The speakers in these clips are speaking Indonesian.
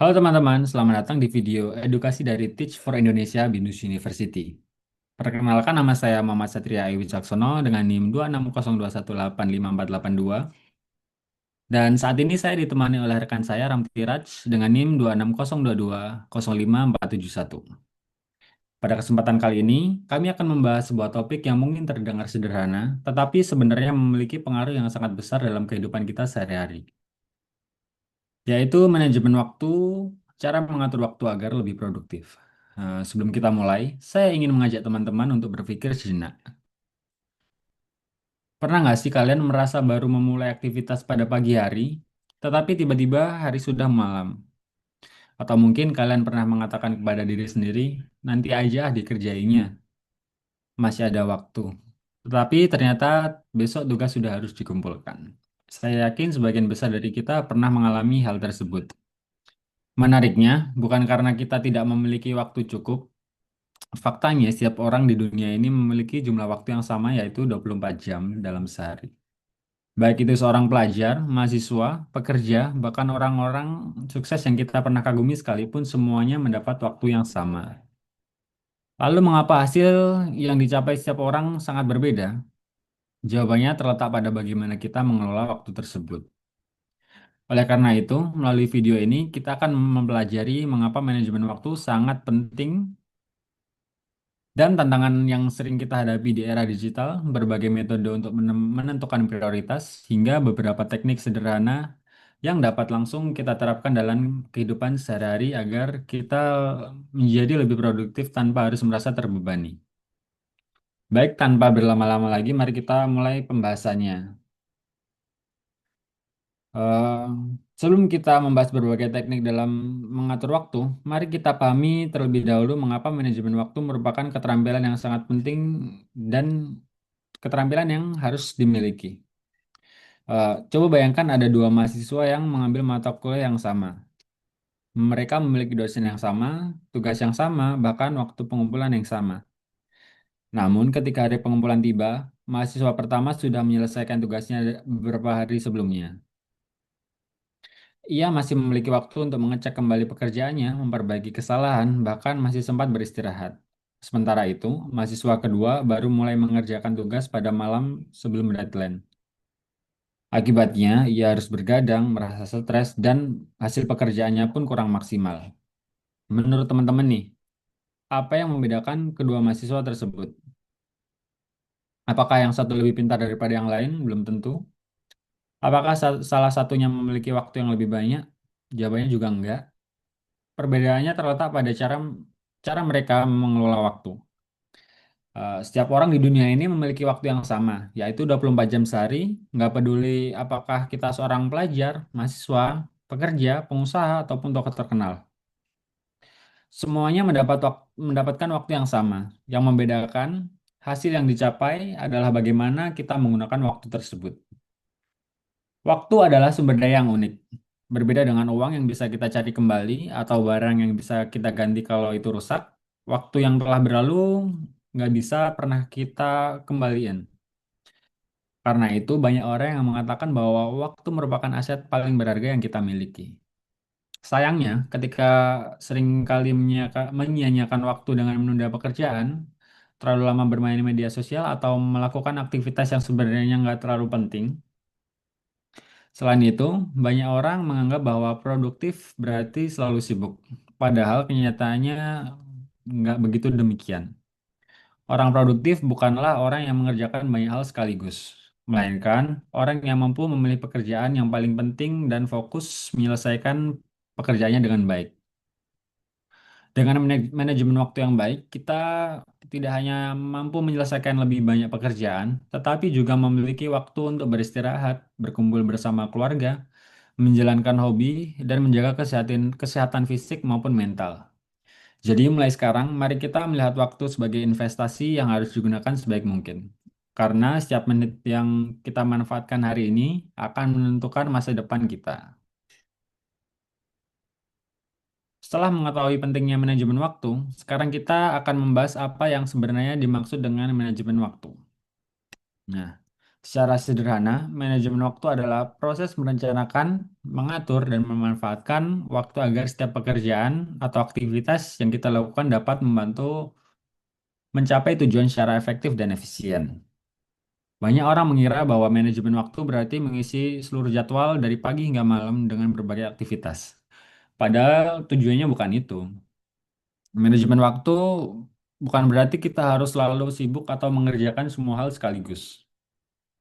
Halo teman-teman, selamat datang di video edukasi dari Teach for Indonesia Binus University. Perkenalkan, nama saya Muhammad Satria Ayu Wicaksono dengan NIM 26021854482. Dan saat ini saya ditemani oleh rekan saya Ramti Raj dengan NIM 26022054471. Pada kesempatan kali ini, kami akan membahas sebuah topik yang mungkin terdengar sederhana, tetapi sebenarnya memiliki pengaruh yang sangat besar dalam kehidupan kita sehari-hari, yaitu manajemen waktu, cara mengatur waktu agar lebih produktif. Sebelum kita mulai, saya ingin mengajak teman-teman untuk berpikir sejenak. Pernah nggak sih kalian merasa baru memulai aktivitas pada pagi hari, tetapi tiba-tiba hari sudah malam? Atau mungkin kalian pernah mengatakan kepada diri sendiri, nanti aja dikerjainya, masih ada waktu. Tetapi ternyata besok tugas sudah harus dikumpulkan. Saya yakin sebagian besar dari kita pernah mengalami hal tersebut. Menariknya, bukan karena kita tidak memiliki waktu cukup. Faktanya, setiap orang di dunia ini memiliki jumlah waktu yang sama, yaitu 24 jam dalam sehari. Baik itu seorang pelajar, mahasiswa, pekerja, bahkan orang-orang sukses yang kita pernah kagumi sekalipun semuanya mendapat waktu yang sama. Lalu mengapa hasil yang dicapai setiap orang sangat berbeda? Jawabannya terletak pada bagaimana kita mengelola waktu tersebut. Oleh karena itu, melalui video ini kita akan mempelajari mengapa manajemen waktu sangat penting. Dan tantangan yang sering kita hadapi di era digital, berbagai metode untuk menentukan prioritas, hingga beberapa teknik sederhana yang dapat langsung kita terapkan dalam kehidupan sehari-hari agar kita menjadi lebih produktif tanpa harus merasa terbebani. Baik, tanpa berlama-lama lagi, mari kita mulai pembahasannya. Eh, Sebelum kita membahas berbagai teknik dalam mengatur waktu, mari kita pahami terlebih dahulu mengapa manajemen waktu merupakan keterampilan yang sangat penting dan keterampilan yang harus dimiliki. Coba bayangkan ada dua mahasiswa yang mengambil mata kuliah yang sama. Mereka memiliki dosen yang sama, tugas yang sama, bahkan waktu pengumpulan yang sama. Namun, ketika hari pengumpulan tiba, mahasiswa pertama sudah menyelesaikan tugasnya beberapa hari sebelumnya. Ia masih memiliki waktu untuk mengecek kembali pekerjaannya, memperbaiki kesalahan, bahkan masih sempat beristirahat. Sementara itu, mahasiswa kedua baru mulai mengerjakan tugas pada malam sebelum deadline. Akibatnya, ia harus bergadang, merasa stres, dan hasil pekerjaannya pun kurang maksimal. Menurut teman-teman nih, apa yang membedakan kedua mahasiswa tersebut? Apakah yang satu lebih pintar daripada yang lain? Belum tentu. Apakah salah satunya memiliki waktu yang lebih banyak? Jawabannya juga enggak. Perbedaannya terletak pada cara cara mereka mengelola waktu. Setiap orang di dunia ini memiliki waktu yang sama, yaitu 24 jam sehari, nggak peduli apakah kita seorang pelajar, mahasiswa, pekerja, pengusaha, ataupun tokoh terkenal. Semuanya mendapatkan waktu yang sama. Yang membedakan hasil yang dicapai adalah bagaimana kita menggunakan waktu tersebut. Waktu adalah sumber daya yang unik. Berbeda dengan uang yang bisa kita cari kembali atau barang yang bisa kita ganti kalau itu rusak, waktu yang telah berlalu nggak bisa pernah kita kembaliin. Karena itu, banyak orang yang mengatakan bahwa waktu merupakan aset paling berharga yang kita miliki. Sayangnya, ketika seringkali menyia-nyiakan waktu dengan menunda pekerjaan, terlalu lama bermain di media sosial, atau melakukan aktivitas yang sebenarnya nggak terlalu penting. Selain itu, banyak orang menganggap bahwa produktif berarti selalu sibuk. Padahal kenyataannya nggak begitu demikian. Orang produktif bukanlah orang yang mengerjakan banyak hal sekaligus, melainkan orang yang mampu memilih pekerjaan yang paling penting dan fokus menyelesaikan pekerjaannya dengan baik. Dengan manajemen waktu yang baik, kita tidak hanya mampu menyelesaikan lebih banyak pekerjaan, tetapi juga memiliki waktu untuk beristirahat, berkumpul bersama keluarga, menjalankan hobi, dan menjaga kesehatan fisik maupun mental. Jadi mulai sekarang, mari kita melihat waktu sebagai investasi yang harus digunakan sebaik mungkin. Karena setiap menit yang kita manfaatkan hari ini akan menentukan masa depan kita. Setelah mengetahui pentingnya manajemen waktu, sekarang kita akan membahas apa yang sebenarnya dimaksud dengan manajemen waktu. Nah, secara sederhana, manajemen waktu adalah proses merencanakan, mengatur dan memanfaatkan waktu agar setiap pekerjaan atau aktivitas yang kita lakukan dapat membantu mencapai tujuan secara efektif dan efisien. Banyak orang mengira bahwa manajemen waktu berarti mengisi seluruh jadwal dari pagi hingga malam dengan berbagai aktivitas. Padahal tujuannya bukan itu. Manajemen waktu bukan berarti kita harus selalu sibuk atau mengerjakan semua hal sekaligus.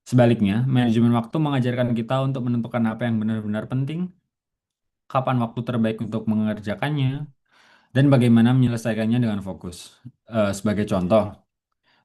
Sebaliknya, manajemen waktu mengajarkan kita untuk menentukan apa yang benar-benar penting, kapan waktu terbaik untuk mengerjakannya, dan bagaimana menyelesaikannya dengan fokus. Sebagai contoh,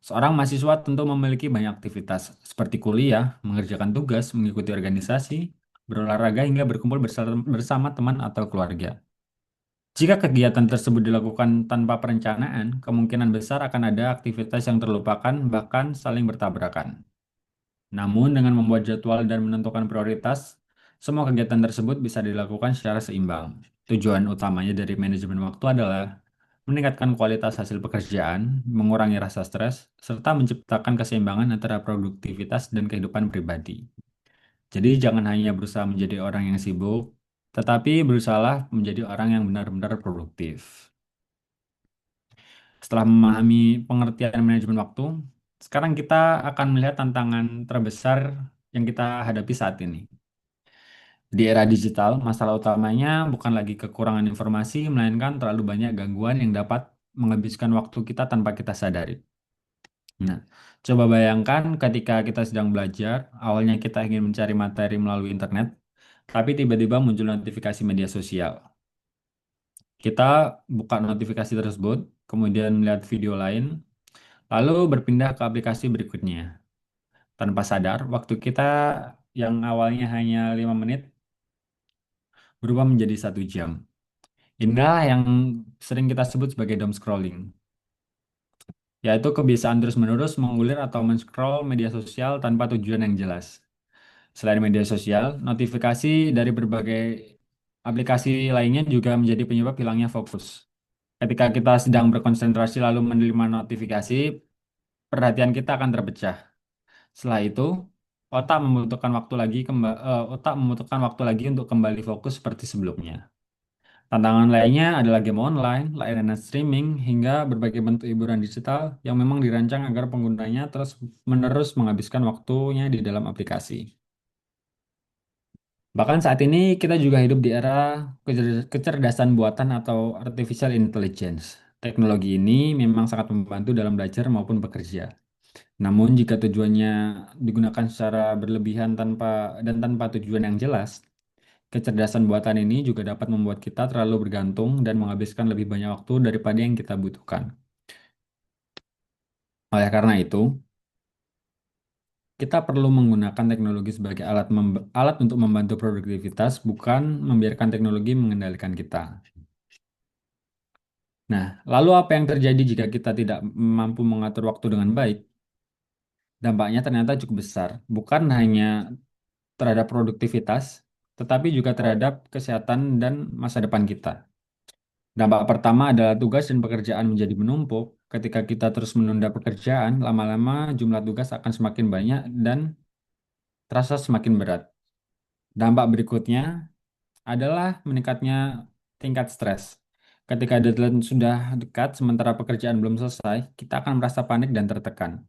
seorang mahasiswa tentu memiliki banyak aktivitas, seperti kuliah, mengerjakan tugas, mengikuti organisasi, berolahraga, hingga berkumpul bersama teman atau keluarga. Jika kegiatan tersebut dilakukan tanpa perencanaan, kemungkinan besar akan ada aktivitas yang terlupakan, bahkan saling bertabrakan. Namun, dengan membuat jadwal dan menentukan prioritas, semua kegiatan tersebut bisa dilakukan secara seimbang. Tujuan utamanya dari manajemen waktu adalah meningkatkan kualitas hasil pekerjaan, mengurangi rasa stres, serta menciptakan keseimbangan antara produktivitas dan kehidupan pribadi. Jadi, jangan hanya berusaha menjadi orang yang sibuk, tetapi berusahalah menjadi orang yang benar-benar produktif. Setelah memahami pengertian manajemen waktu, sekarang kita akan melihat tantangan terbesar yang kita hadapi saat ini. Di era digital, masalah utamanya bukan lagi kekurangan informasi, melainkan terlalu banyak gangguan yang dapat menghabiskan waktu kita tanpa kita sadari. Nah, coba bayangkan ketika kita sedang belajar, awalnya kita ingin mencari materi melalui internet, tapi tiba-tiba muncul notifikasi media sosial. Kita buka notifikasi tersebut, kemudian melihat video lain, lalu berpindah ke aplikasi berikutnya. Tanpa sadar, waktu kita yang awalnya hanya 5 menit berubah menjadi 1 jam. Inilah yang sering kita sebut sebagai doom scrolling, yaitu kebiasaan terus-menerus mengulir atau men-scroll media sosial tanpa tujuan yang jelas. Selain media sosial, notifikasi dari berbagai aplikasi lainnya juga menjadi penyebab hilangnya fokus. Ketika kita sedang berkonsentrasi lalu menerima notifikasi, perhatian kita akan terpecah. Setelah itu, otak membutuhkan waktu lagi untuk kembali fokus seperti sebelumnya. Tantangan lainnya adalah game online, layanan streaming, hingga berbagai bentuk hiburan digital yang memang dirancang agar penggunanya terus-menerus menghabiskan waktunya di dalam aplikasi. Bahkan saat ini kita juga hidup di era kecerdasan buatan atau artificial intelligence. Teknologi ini memang sangat membantu dalam belajar maupun bekerja. Namun jika tujuannya digunakan secara berlebihan tanpa tujuan yang jelas, kecerdasan buatan ini juga dapat membuat kita terlalu bergantung dan menghabiskan lebih banyak waktu daripada yang kita butuhkan. Oleh karena itu, kita perlu menggunakan teknologi sebagai alat untuk membantu produktivitas, bukan membiarkan teknologi mengendalikan kita. Nah, lalu apa yang terjadi jika kita tidak mampu mengatur waktu dengan baik? Dampaknya ternyata cukup besar, bukan hanya terhadap produktivitas, tetapi juga terhadap kesehatan dan masa depan kita. Dampak pertama adalah tugas dan pekerjaan menjadi menumpuk. Ketika kita terus menunda pekerjaan, lama-lama jumlah tugas akan semakin banyak dan terasa semakin berat. Dampak berikutnya adalah meningkatnya tingkat stres. Ketika deadline sudah dekat, sementara pekerjaan belum selesai, kita akan merasa panik dan tertekan.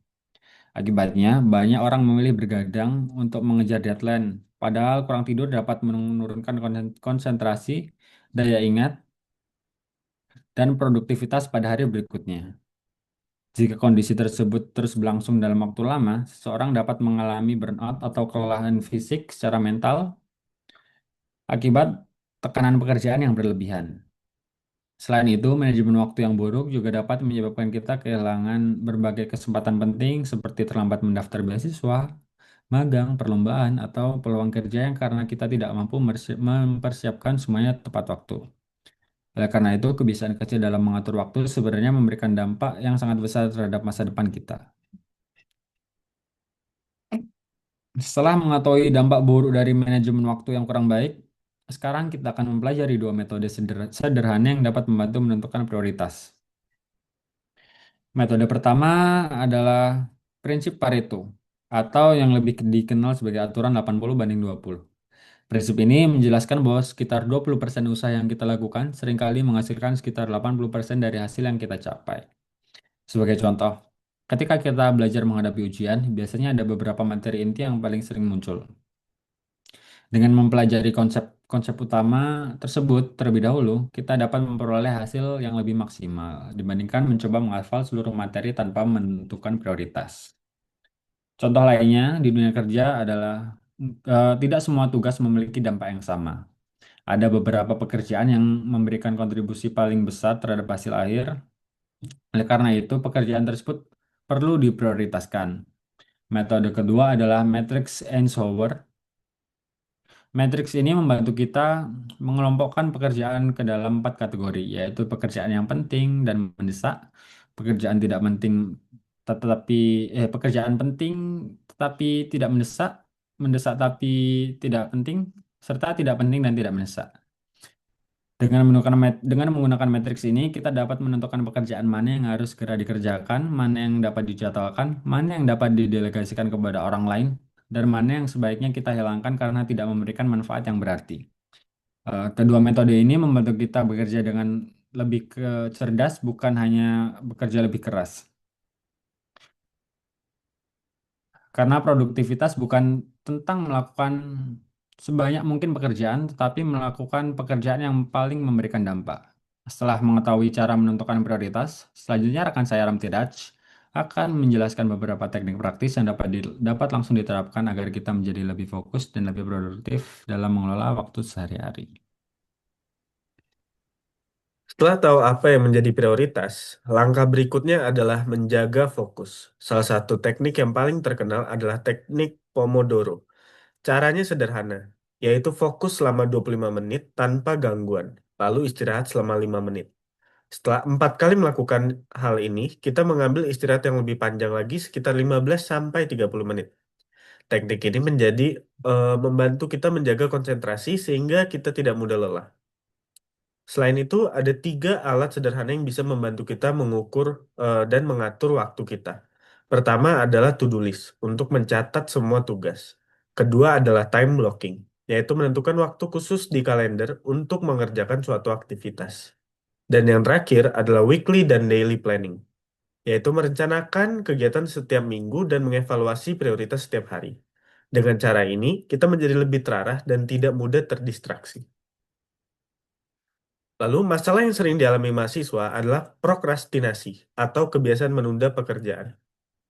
Akibatnya, banyak orang memilih bergadang untuk mengejar deadline, padahal kurang tidur dapat menurunkan konsentrasi, daya ingat, dan produktivitas pada hari berikutnya. Jika kondisi tersebut terus berlangsung dalam waktu lama, seseorang dapat mengalami burnout atau kelelahan fisik secara mental akibat tekanan pekerjaan yang berlebihan. Selain itu, manajemen waktu yang buruk juga dapat menyebabkan kita kehilangan berbagai kesempatan penting seperti terlambat mendaftar beasiswa, magang, perlombaan, atau peluang kerja yang karena kita tidak mampu mempersiapkan semuanya tepat waktu. Oleh karena itu, kebiasaan kecil dalam mengatur waktu sebenarnya memberikan dampak yang sangat besar terhadap masa depan kita. Setelah mengetahui dampak buruk dari manajemen waktu yang kurang baik, sekarang kita akan mempelajari 2 metode sederhana yang dapat membantu menentukan prioritas. Metode pertama adalah prinsip Pareto, atau yang lebih dikenal sebagai aturan 80 banding 20. Prinsip ini menjelaskan bahwa sekitar 20% usaha yang kita lakukan seringkali menghasilkan sekitar 80% dari hasil yang kita capai. Sebagai contoh, ketika kita belajar menghadapi ujian, biasanya ada beberapa materi inti yang paling sering muncul. Dengan mempelajari konsep-konsep utama tersebut terlebih dahulu, kita dapat memperoleh hasil yang lebih maksimal dibandingkan mencoba menghafal seluruh materi tanpa menentukan prioritas. Contoh lainnya di dunia kerja adalah tidak semua tugas memiliki dampak yang sama. Ada beberapa pekerjaan yang memberikan kontribusi paling besar terhadap hasil akhir. Oleh karena itu, pekerjaan tersebut perlu diprioritaskan. Metode kedua adalah matrix Eisenhower. Matrix ini membantu kita mengelompokkan pekerjaan ke dalam 4 kategori, yaitu pekerjaan yang penting dan mendesak, pekerjaan tidak penting tetapi pekerjaan penting tetapi tidak mendesak, mendesak tapi tidak penting, serta tidak penting dan tidak mendesak. Dengan menggunakan matriks ini, kita dapat menentukan pekerjaan mana yang harus segera dikerjakan, mana yang dapat dijadwalkan, mana yang dapat didelegasikan kepada orang lain, dan mana yang sebaiknya kita hilangkan karena tidak memberikan manfaat yang berarti. Kedua metode ini membantu kita bekerja dengan lebih cerdas, bukan hanya bekerja lebih keras. Karena produktivitas bukan tentang melakukan sebanyak mungkin pekerjaan, tetapi melakukan pekerjaan yang paling memberikan dampak. Setelah mengetahui cara menentukan prioritas, selanjutnya rekan saya Ramtiraj akan menjelaskan beberapa teknik praktis yang dapat langsung diterapkan agar kita menjadi lebih fokus dan lebih produktif dalam mengelola waktu sehari-hari. Setelah tahu apa yang menjadi prioritas, langkah berikutnya adalah menjaga fokus. Salah satu teknik yang paling terkenal adalah teknik Pomodoro. Caranya sederhana, yaitu fokus selama 25 menit tanpa gangguan, lalu istirahat selama 5 menit. Setelah 4 kali melakukan hal ini, kita mengambil istirahat yang lebih panjang lagi sekitar 15 sampai 30 menit. Teknik ini membantu kita menjaga konsentrasi sehingga kita tidak mudah lelah. Selain itu, ada 3 alat sederhana yang bisa membantu kita mengukur dan mengatur waktu kita. Pertama adalah to-do list untuk mencatat semua tugas. Kedua adalah time blocking, yaitu menentukan waktu khusus di kalender untuk mengerjakan suatu aktivitas. Dan yang terakhir adalah weekly dan daily planning, yaitu merencanakan kegiatan setiap minggu dan mengevaluasi prioritas setiap hari. Dengan cara ini, kita menjadi lebih terarah dan tidak mudah terdistraksi. Lalu, masalah yang sering dialami mahasiswa adalah prokrastinasi atau kebiasaan menunda pekerjaan.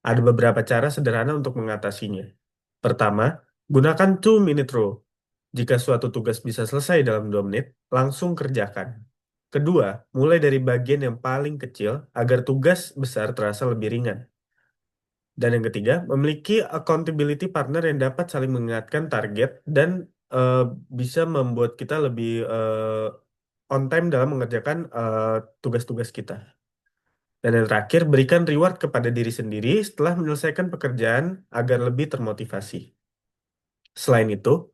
Ada beberapa cara sederhana untuk mengatasinya. Pertama, gunakan 2-minute rule. Jika suatu tugas bisa selesai dalam 2 menit, langsung kerjakan. Kedua, mulai dari bagian yang paling kecil agar tugas besar terasa lebih ringan. Dan yang ketiga, memiliki accountability partner yang dapat saling mengingatkan target dan eh, bisa membuat kita lebih on time dalam mengerjakan tugas-tugas kita. Dan yang terakhir, berikan reward kepada diri sendiri setelah menyelesaikan pekerjaan agar lebih termotivasi. Selain itu,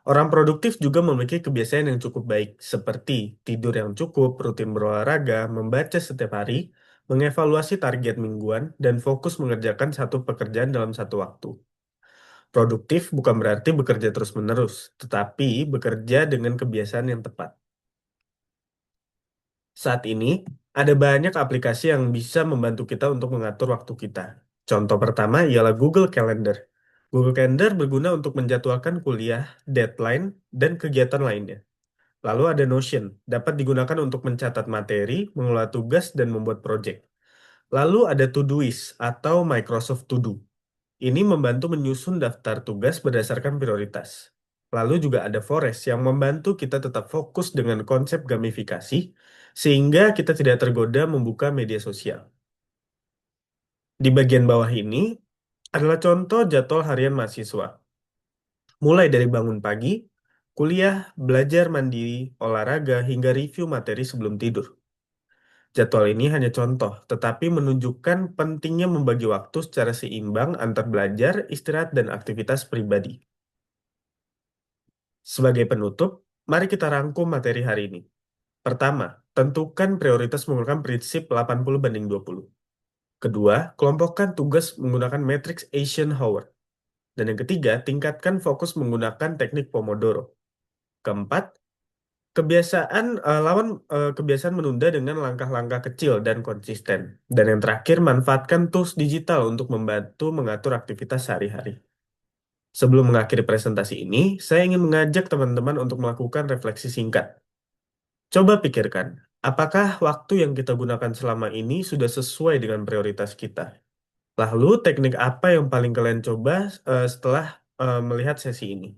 orang produktif juga memiliki kebiasaan yang cukup baik, seperti tidur yang cukup, rutin berolahraga, membaca setiap hari, mengevaluasi target mingguan, dan fokus mengerjakan satu pekerjaan dalam satu waktu. Produktif bukan berarti bekerja terus-menerus, tetapi bekerja dengan kebiasaan yang tepat. Saat ini, ada banyak aplikasi yang bisa membantu kita untuk mengatur waktu kita. Contoh pertama ialah Google Calendar. Google Calendar berguna untuk menjadwalkan kuliah, deadline, dan kegiatan lainnya. Lalu ada Notion, dapat digunakan untuk mencatat materi, mengelola tugas, dan membuat proyek. Lalu ada Todoist atau Microsoft To Do. Ini membantu menyusun daftar tugas berdasarkan prioritas. Lalu juga ada Forest yang membantu kita tetap fokus dengan konsep gamifikasi, sehingga kita tidak tergoda membuka media sosial. Di bagian bawah ini adalah contoh jadwal harian mahasiswa. Mulai dari bangun pagi, kuliah, belajar mandiri, olahraga, hingga review materi sebelum tidur. Jadwal ini hanya contoh, tetapi menunjukkan pentingnya membagi waktu secara seimbang antar belajar, istirahat, dan aktivitas pribadi. Sebagai penutup, mari kita rangkum materi hari ini. Pertama, tentukan prioritas menggunakan prinsip 80-20. Kedua, kelompokkan tugas menggunakan matriks Eisenhower. Dan yang ketiga, tingkatkan fokus menggunakan teknik Pomodoro. Keempat, kebiasaan menunda dengan langkah-langkah kecil dan konsisten. Dan yang terakhir, manfaatkan tools digital untuk membantu mengatur aktivitas sehari-hari. Sebelum mengakhiri presentasi ini, saya ingin mengajak teman-teman untuk melakukan refleksi singkat. Coba pikirkan, apakah waktu yang kita gunakan selama ini sudah sesuai dengan prioritas kita? Lalu, teknik apa yang paling kalian coba setelah melihat sesi ini?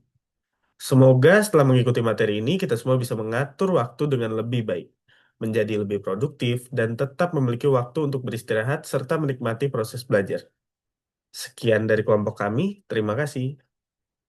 Semoga setelah mengikuti materi ini, kita semua bisa mengatur waktu dengan lebih baik, menjadi lebih produktif, dan tetap memiliki waktu untuk beristirahat serta menikmati proses belajar. Sekian dari kelompok kami, terima kasih.